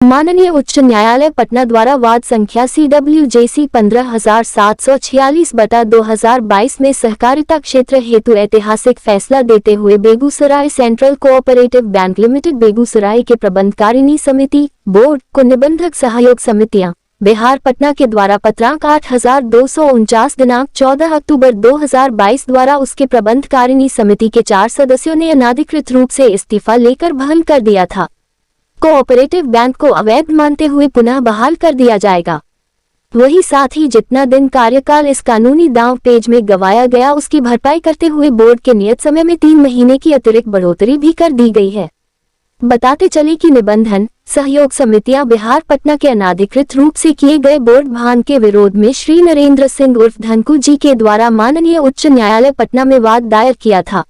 माननीय उच्च न्यायालय पटना द्वारा वाद संख्या CWJC 15746/2022 में सहकारिता क्षेत्र हेतु ऐतिहासिक फैसला देते हुए Begusarai central cooperative bank limited Begusarai के प्रबंधकारिणी समिति बोर्ड को निबंधक सहयोग समितियां बिहार पटना के द्वारा पत्रांक 8249 दिनांक 14 अक्टूबर 2022 द्वारा उसके प्रबंधकारिणी समिति के 4 सदस्यों ने अनाधिकृत रूप से इस्तीफा लेकर बहाल कर दिया था। कोऑपरेटिव बैंक को अवैध मानते हुए पुनः बहाल कर दिया जाएगा। वही साथ ही जितना दिन कार्यकाल इस कानूनी दांव पेज में गवाया गया उसकी भरपाई करते हुए बोर्ड के नियत समय में 3 महीने की अतिरिक्त बढ़ोतरी भी कर दी गई है। बताते चले कि निबंधन सहयोग समितियां बिहार पटना के अनाधिकृत रूप से किए गए बोर्ड भांग के विरोध में श्री नरेंद्र सिंह उर्फ धनकू जी के द्वारा माननीय उच्च न्यायालय पटना में वाद दायर किया था,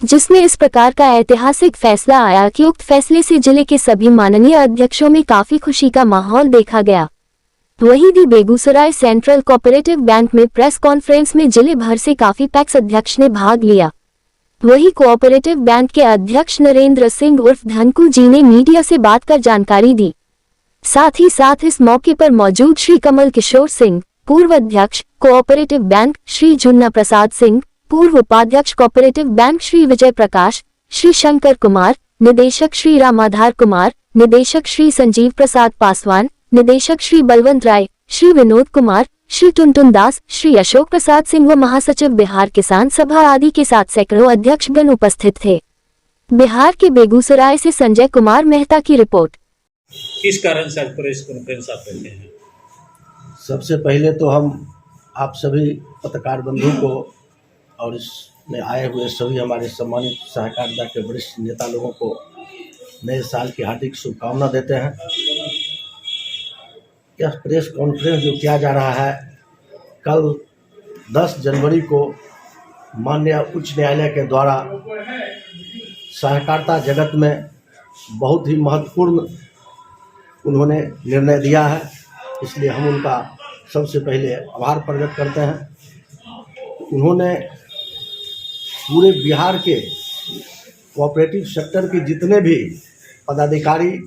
जिसमें इस प्रकार का ऐतिहासिक फैसला आया कि उक्त फैसले से जिले के सभी माननीय अध्यक्षों में काफी खुशी का माहौल देखा गया। वहीं भी बेगूसराय सेंट्रल कोऑपरेटिव बैंक में प्रेस कॉन्फ्रेंस में जिले भर से काफी पैक्स अध्यक्ष ने भाग लिया। वही कोऑपरेटिव बैंक के अध्यक्ष नरेंद्र सिंह उर्फ धनकू जी ने मीडिया से बात कर जानकारी दी। साथ ही साथ इस मौके पर मौजूद श्री कमल किशोर सिंह पूर्व अध्यक्ष कोऑपरेटिव बैंक, श्री जुन्ना प्रसाद सिंह पूर्व उपाध्यक्ष कोऑपरेटिव बैंक, श्री विजय प्रकाश, श्री शंकर कुमार निदेशक, श्री रामाधार कुमार निदेशक, श्री संजीव प्रसाद पासवान निदेशक, श्री बलवंत राय, श्री विनोद कुमार, श्री टुनटुन दास, श्री अशोक प्रसाद सिंह व महासचिव बिहार किसान सभा आदि के साथ सैकड़ों अध्यक्षगण उपस्थित थे। बिहार के बेगूसराय से संजय कुमार मेहता की रिपोर्ट। किस कारण से प्रेस कॉन्फ्रेंस आप करते हैं? सबसे पहले तो हम आप सभी पत्रकार बंधु को और इसमें आए हुए सभी हमारे सम्मानित सहकारिता के वरिष्ठ नेता लोगों को नए साल की हार्दिक शुभकामना देते हैं। यह प्रेस कॉन्फ्रेंस जो किया जा रहा है, कल 10 जनवरी को माननीय उच्च न्यायालय के द्वारा सहकारिता जगत में बहुत ही महत्वपूर्ण उन्होंने निर्णय दिया है, इसलिए हम उनका सबसे पहले आभार प्रकट करते हैं। उन्होंने पूरे बिहार के कोऑपरेटिव सेक्टर के जितने भी पदाधिकारी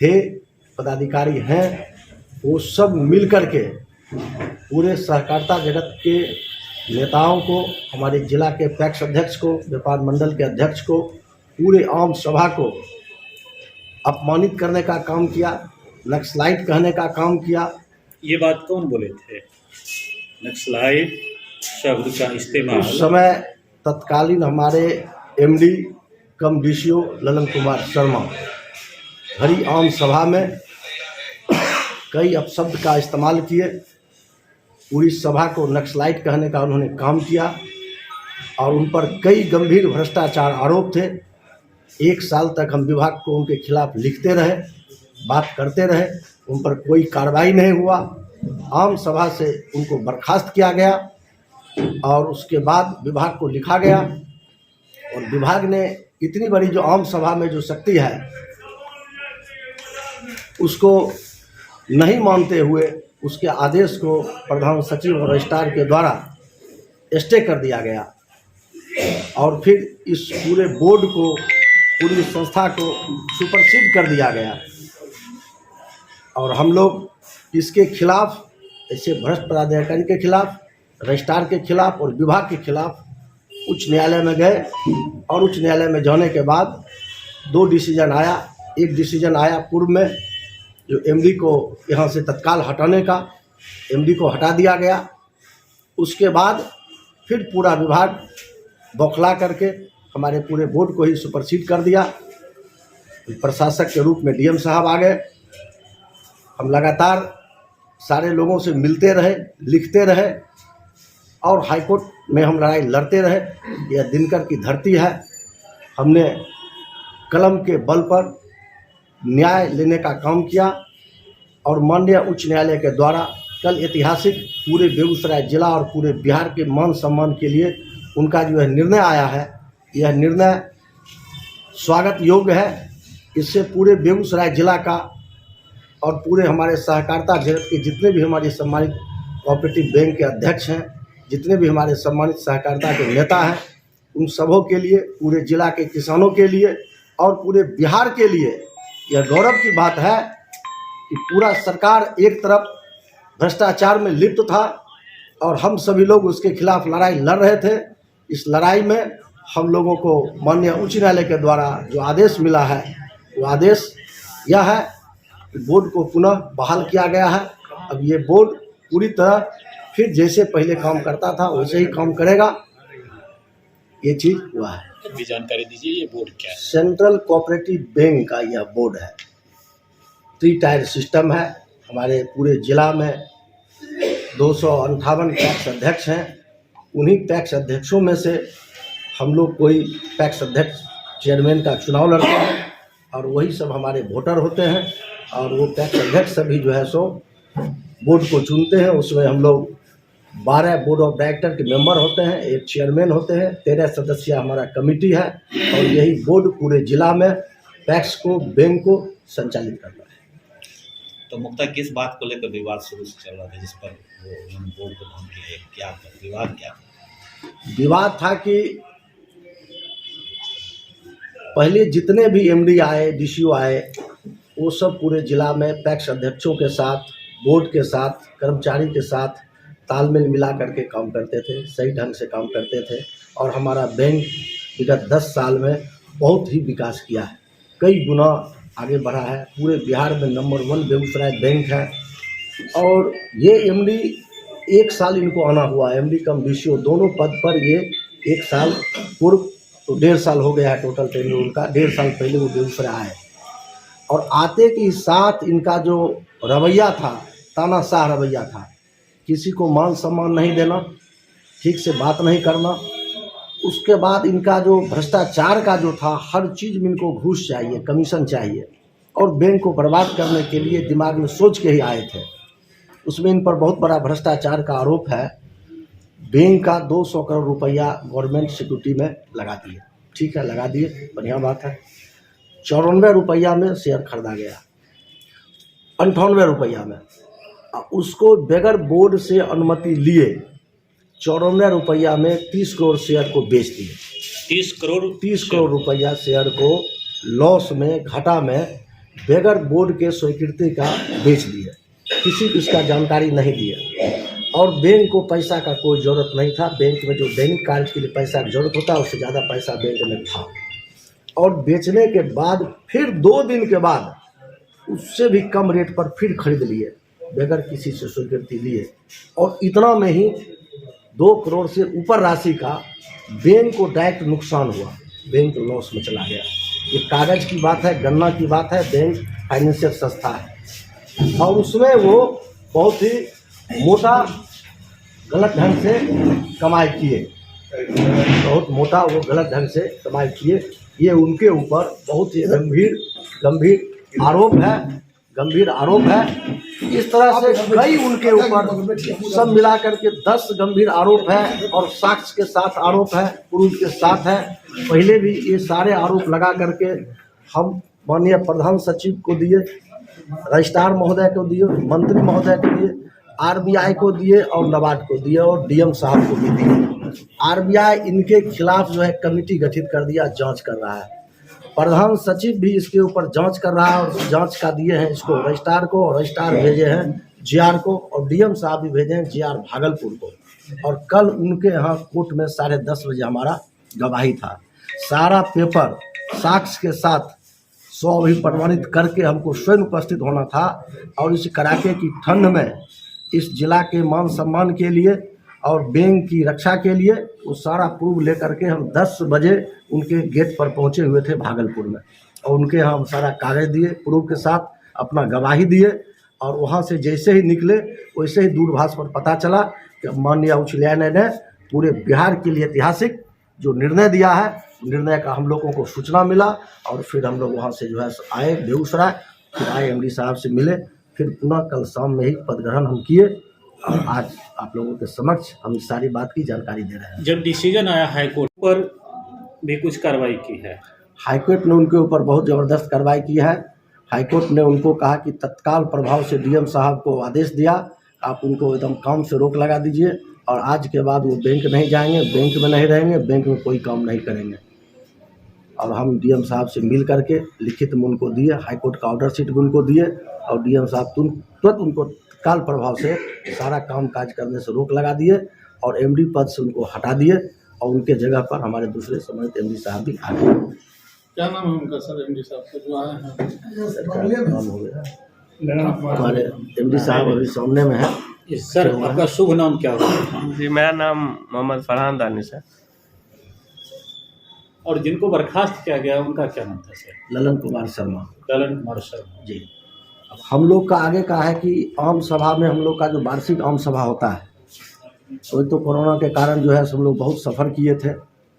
थे, पदाधिकारी हैं, वो सब मिलकर के पूरे सहकारिता जगत के नेताओं को, हमारे जिला के पैक्स अध्यक्ष को, व्यापार मंडल के अध्यक्ष को, पूरे आम सभा को अपमानित करने का काम किया, नक्सलाइट कहने का काम किया। ये बात कौन बोले थे? नक्सलाइट शब्द का इस्तेमाल उस समय तत्कालीन हमारे MD कम DCO ललन कुमार शर्मा भरी आम सभा में कई अपशब्द का इस्तेमाल किए। पूरी सभा को नक्सलाइट कहने का उन्होंने काम किया और उन पर कई गंभीर भ्रष्टाचार आरोप थे। 1 साल तक हम विभाग को उनके खिलाफ लिखते रहे, बात करते रहे, उन पर कोई कार्रवाई नहीं हुआ। आम सभा से उनको बर्खास्त किया गया और उसके बाद विभाग को लिखा गया और विभाग ने इतनी बड़ी जो आम सभा में जो शक्ति है उसको नहीं मानते हुए उसके आदेश को प्रधान सचिव और रजिस्ट्रार के द्वारा स्टे कर दिया गया और फिर इस पूरे बोर्ड को, पूरी संस्था को सुपरसीड कर दिया गया। और हम लोग इसके खिलाफ, ऐसे भ्रष्ट पदाधिकारी के खिलाफ, रजिस्ट्रार के खिलाफ और विभाग के खिलाफ उच्च न्यायालय में गए और उच्च न्यायालय में जाने के बाद 2 डिसीजन आया। एक डिसीजन आया पूर्व में जो MD को यहाँ से तत्काल हटाने का, MD को हटा दिया गया। उसके बाद फिर पूरा विभाग बौखला करके हमारे पूरे बोर्ड को ही सुपरसीड कर दिया। प्रशासक के रूप में DM साहब आ गए। हम लगातार सारे लोगों से मिलते रहे, लिखते रहे और हाईकोर्ट में हम लड़ाई लड़ते रहे। यह दिनकर की धरती है। हमने कलम के बल पर न्याय लेने का काम किया और माननीय उच्च न्यायालय के द्वारा कल ऐतिहासिक पूरे बेगूसराय जिला और पूरे बिहार के मान सम्मान के लिए उनका जो है निर्णय आया है, यह निर्णय स्वागत योग्य है। इससे पूरे बेगूसराय जिला का और पूरे हमारे सहकारिता जगत के जितने भी हमारे सम्मानित कोऑपरेटिव बैंक के अध्यक्ष हैं, जितने भी हमारे सम्मानित सहकारिता के नेता हैं, उन सबों के लिए, पूरे जिला के किसानों के लिए और पूरे बिहार के लिए यह गौरव की बात है कि पूरा सरकार एक तरफ भ्रष्टाचार में लिप्त था और हम सभी लोग उसके खिलाफ लड़ाई लड़ रहे थे। इस लड़ाई में हम लोगों को माननीय उच्च न्यायालय के द्वारा जो आदेश मिला है वो आदेश यह है कि बोर्ड को पुनः बहाल किया गया है। अब ये बोर्ड पूरी तरह फिर जैसे पहले काम करता था वैसे ही काम करेगा। ये चीज़ हुआ है। भी जानकारी दीजिए, ये बोर्ड क्या है? सेंट्रल कोऑपरेटिव बैंक का यह बोर्ड है। 3 टायर सिस्टम है। हमारे पूरे जिला में 258 पैक्स अध्यक्ष हैं। उन्हीं पैक्स अध्यक्षों में से हम लोग कोई पैक्स अध्यक्ष चेयरमैन का चुनाव लड़ते हैं और वही सब हमारे वोटर होते हैं और वो पैक्स अध्यक्ष सभी जो है सो बोर्ड को चुनते हैं। उसमें हम लोग 12 बोर्ड ऑफ डायरेक्टर के मेंबर होते हैं, एक चेयरमैन होते हैं, 13 सदस्य हमारा कमेटी है और यही बोर्ड पूरे जिला में पैक्स को, बैंक को संचालित करता है। तो मुख्यतः किस बात को लेकर विवाद शुरू से चल रहा था जिस पर वो बोर्ड को भंग किया? क्या विवाद क्या था? विवाद था कि पहले जितने भी एमडी आए, डीसीओ आए, वो सब पूरे जिला में पैक्स अध्यक्षों के साथ, बोर्ड के साथ, कर्मचारी के साथ तालमेल मिला करके काम करते थे, सही ढंग से काम करते थे और हमारा बैंक विगत 10 साल में बहुत ही विकास किया है, कई गुना आगे बढ़ा है। पूरे बिहार में नंबर 1 बेगूसराय बैंक है और ये एमडी 1 साल इनको आना हुआ, एमडी कम डीसीओ दोनों पद पर ये 1 साल पूर्व, तो 1.5 साल हो गया है टोटल टेन्योर उनका। 1.5 साल पहले वो बेगूसराय आए और आते के साथ इनका जो रवैया था, तानाशाह रवैया था, किसी को मान सम्मान नहीं देना, ठीक से बात नहीं करना। उसके बाद इनका जो भ्रष्टाचार का जो था, हर चीज़ में इनको घूस चाहिए, कमीशन चाहिए और बैंक को बर्बाद करने के लिए दिमाग में सोच के ही आए थे। उसमें इन पर बहुत बड़ा भ्रष्टाचार का आरोप है। बैंक का 200 करोड़ रुपया गवर्नमेंट सिक्योरिटी में लगा दिए। ठीक है, लगा दिए, बढ़िया बात है। 94 रुपया में शेयर खरीदा गया, 98 रुपया में। उसको बगैर बोर्ड से अनुमति लिए 94 रुपया में 30 करोड़ शेयर को बेच दिए। 30 करोड़ रुपया शेयर को लॉस में, घाटा में, बगैर बोर्ड के स्वीकृति का बेच दिए। किसी को इसका जानकारी नहीं दिए और बैंक को पैसा का कोई ज़रूरत नहीं था। बैंक में जो दैनिक कार्य के लिए पैसा की जरूरत होता है उससे ज़्यादा पैसा बैंक में था। और बेचने के बाद फिर 2 दिन के बाद उससे भी कम रेट पर फिर खरीद लिए बगैर किसी से स्वीकृति लिए और इतना में ही 2 करोड़ से ऊपर राशि का बैंक को डायरेक्ट नुकसान हुआ, बैंक लॉस में चला गया। ये कागज़ की बात है, गन्ना की बात है, बैंक फाइनेंशियल संस्था है और उसमें वो बहुत ही मोटा गलत ढंग से कमाई किए, बहुत मोटा वो गलत ढंग से कमाई किए। ये उनके ऊपर बहुत ही गंभीर आरोप है। इस तरह से कई उनके ऊपर सब मिला करके 10 गंभीर आरोप है और साक्ष्य के साथ आरोप है, प्रूफ के साथ है। पहले भी ये सारे आरोप लगा करके हम माननीय प्रधान सचिव को दिए, रजिस्ट्रार महोदय को दिए, मंत्री महोदय को दिए, आरबीआई को दिए और नाबार्ड को दिए और डीएम साहब को भी दिए। आरबीआई इनके खिलाफ जो है कमेटी गठित कर दिया, जांच कर रहा है। प्रधान सचिव भी इसके ऊपर जांच कर रहा है और जांच का दिए हैं इसको रजिस्ट्रार को, और रजिस्ट्रार भेजे हैं जीआर को और डीएम साहब भी भेजे हैं जीआर भागलपुर को। और कल उनके यहाँ कोर्ट में 10:30 बजे हमारा गवाही था। सारा पेपर साक्ष्य के साथ 100 भी प्रमाणित करके हमको स्वयं उपस्थित होना था और इस कड़ाके की ठंड में इस जिला के मान सम्मान के लिए और बैंक की रक्षा के लिए वो सारा प्रूफ लेकर के हम 10 बजे उनके गेट पर पहुंचे हुए थे भागलपुर में और उनके यहाँ हम सारा कागज दिए, प्रूफ के साथ अपना गवाही दिए और वहाँ से जैसे ही निकले वैसे ही दूरभाष पर पता चला कि माननीय उच्च न्यायालय ने पूरे बिहार के लिए ऐतिहासिक जो निर्णय दिया है, निर्णय का हम लोगों को सूचना मिला और फिर हम लोग वहाँ से जो है आए बेगूसराय, फिर आए एमडी साहब से मिले, फिर पुनः कल शाम में ही पदग्रहण हम किए और आज आप लोगों के समक्ष हम इस सारी बात की जानकारी दे रहे हैं। जब डिसीजन आया हाईकोर्ट पर भी कुछ कार्रवाई की है, हाईकोर्ट ने उनके ऊपर बहुत ज़बरदस्त कार्रवाई की है। हाईकोर्ट ने उनको कहा कि तत्काल प्रभाव से डीएम साहब को आदेश दिया, आप उनको एकदम काम से रोक लगा दीजिए और आज के बाद वो बैंक नहीं जाएंगे, बैंक में नहीं रहेंगे, बैंक में कोई काम नहीं करेंगे। और हम डीएम साहब से मिल करके लिखित में उनको दिए, हाईकोर्ट का ऑर्डर शीट भी उनको दिए और डीएम साहब तुरंत उनको तत्काल प्रभाव से सारा काम काज करने से रोक लगा दिए और एमडी पद से उनको हटा दिए और उनके जगह पर हमारे दूसरे सम्मानित एमडी साहब भी आ गए। क्या नाम है उनका सर, एमडी साहब का जो आए हैं? नाम हो गया हमारे एमडी साहब अभी सामने में है। सर आपका शुभ नाम क्या होगा? जी, मेरा नाम मोहम्मद फरहान दानिश है। और जिनको बर्खास्त किया गया उनका क्या नाम था सर? ललन कुमार शर्मा। ललन कुमार शर्मा जी। अब हम लोग का आगे का है कि आम सभा में हम लोग का जो वार्षिक आम सभा होता है, वही तो कोरोना के कारण जो है सब लोग बहुत सफ़र किए थे।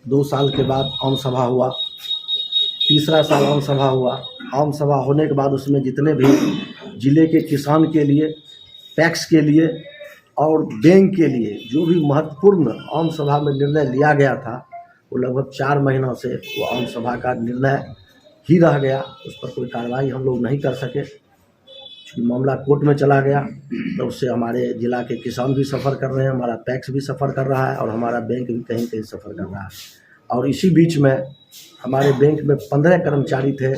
2 साल के बाद आम सभा हुआ, तीसरा साल आम सभा हुआ। आम सभा होने के बाद उसमें जितने भी ज़िले के किसान के लिए, टैक्स के लिए और बैंक के लिए जो भी महत्वपूर्ण आम सभा में निर्णय लिया गया था, वो लगभग 4 महीना से वो आम सभा का निर्णय ही रह गया। उस पर कोई कार्रवाई हम लोग नहीं कर सके क्योंकि मामला कोर्ट में चला गया। तो उससे हमारे ज़िला के किसान भी सफ़र कर रहे हैं, हमारा टैक्स भी सफ़र कर रहा है और हमारा बैंक भी कहीं कहीं सफ़र कर रहा है। और इसी बीच में हमारे बैंक में 15 कर्मचारी थे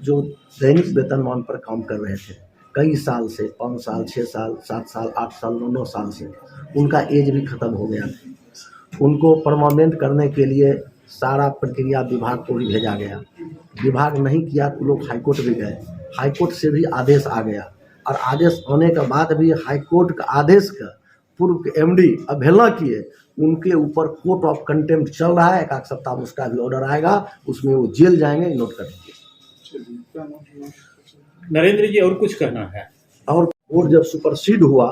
जो दैनिक वेतनमान पर काम कर रहे थे कई साल से, 5 साल, 6 साल, 7 साल, 8 साल, 9 साल से। उनका एज भी ख़त्म हो गया था। उनको परमानेंट करने के लिए सारा प्रक्रिया विभाग को भी भेजा गया। विभाग नहीं किया तो लोग हाईकोर्ट भी गए, हाईकोर्ट से भी आदेश आ गया और आदेश आने के बाद भी हाईकोर्ट का आदेश का पूर्व एमडी अवहेलना किए, उनके ऊपर कोर्ट ऑफ कंटेम्प्ट चल रहा है। 1 सप्ताह में उसका भी ऑर्डर आएगा, उसमें वो जेल जाएंगे। नोट कर लीजिए नरेंद्र जी, और कुछ कहना है? और कोर्ट जब सुपरसीड हुआ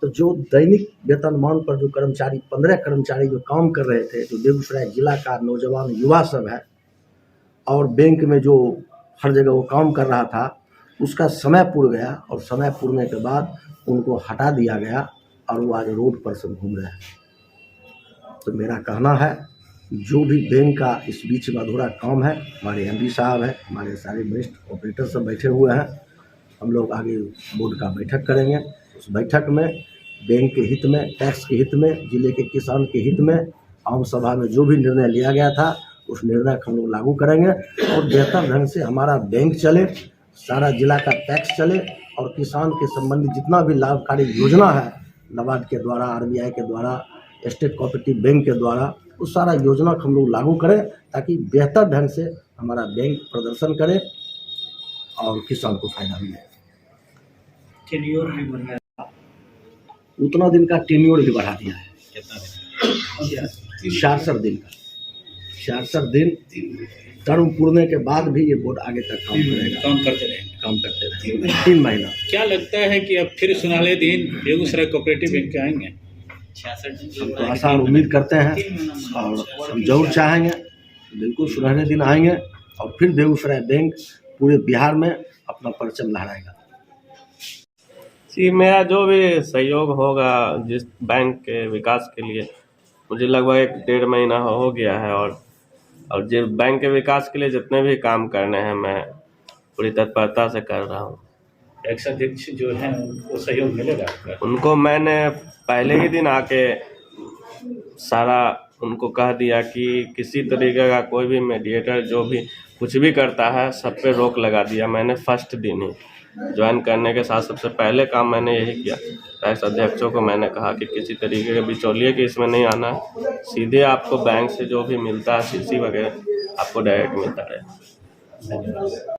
तो जो दैनिक वेतनमान पर जो कर्मचारी 15 कर्मचारी जो काम कर रहे थे, जो बेगूसराय जिला का नौजवान युवा सब है और बैंक में जो हर जगह वो काम कर रहा था, उसका समय पूर गया और समय पूरने के बाद उनको हटा दिया गया और वो आज रोड पर सब घूम रहे हैं। तो मेरा कहना है जो भी बैंक का इस बीच में अधूरा काम है, हमारे एमडी साहब है, हमारे सारे वरिष्ठ ऑपरेटर सब बैठे हुए हैं। हम लोग आगे बोर्ड का बैठक करेंगे। उस बैठक में बैंक के हित में, टैक्स के हित में, ज़िले के किसान के हित में, आम सभा में जो भी निर्णय लिया गया था उस निर्णय को हम लोग लागू करेंगे और बेहतर ढंग से हमारा बैंक चले, सारा जिला का टैक्स चले और किसान के संबंधित जितना भी लाभकारी योजना है नाबार्ड के द्वारा, आरबीआई के द्वारा, स्टेट कोऑपरेटिव बैंक के द्वारा, उस सारा योजना को हम लोग लागू करें ताकि बेहतर ढंग से हमारा बैंक प्रदर्शन करे और किसान को फायदा मिले। टेन्योर भी बढ़ गया, उतना दिन का टेन्योर भी बढ़ा दिया है, कितना 66 दिन का। 66 दिन टर्म पूरने के बाद भी ये बोर्ड आगे तक काम करेगा, काम करते रहेंगे। काम करते रहेंगे 3 महीना। क्या लगता है कि अब फिर सुनहरे दिन बेगूसराय कोऑपरेटिव बैंक के आएंगे? 66 हम तो आशा और उम्मीद करते हैं और हम जरूर चाहेंगे, बिल्कुल सुनहरे दिन आएंगे और फिर बेगूसराय बैंक पूरे बिहार में अपना परचम लहराएगा। जी, मेरा जो भी सहयोग होगा जिस बैंक के विकास के लिए, मुझे लगभग 1-1.5 महीना हो गया है और जिस बैंक के विकास के लिए जितने भी काम करने हैं मैं पूरी तत्परता से कर रहा हूँ। टैक्स अध्यक्ष जो हैं उनको सहयोग मिलेगा आपका? उनको मैंने पहले ही दिन आके सारा उनको कह दिया कि किसी तरीके का कोई भी मीडिएटर जो भी कुछ भी करता है सब पे रोक लगा दिया। मैंने फर्स्ट दिन ही ज्वाइन करने के साथ सबसे पहले काम मैंने यही किया। टैक्स अध्यक्षों को मैंने कहा कि किसी तरीके के बिचौलिए कि इसमें नहीं आना है, सीधे आपको बैंक से जो भी मिलता है सीसी वगैरह आपको डायरेक्ट मिलता रहे।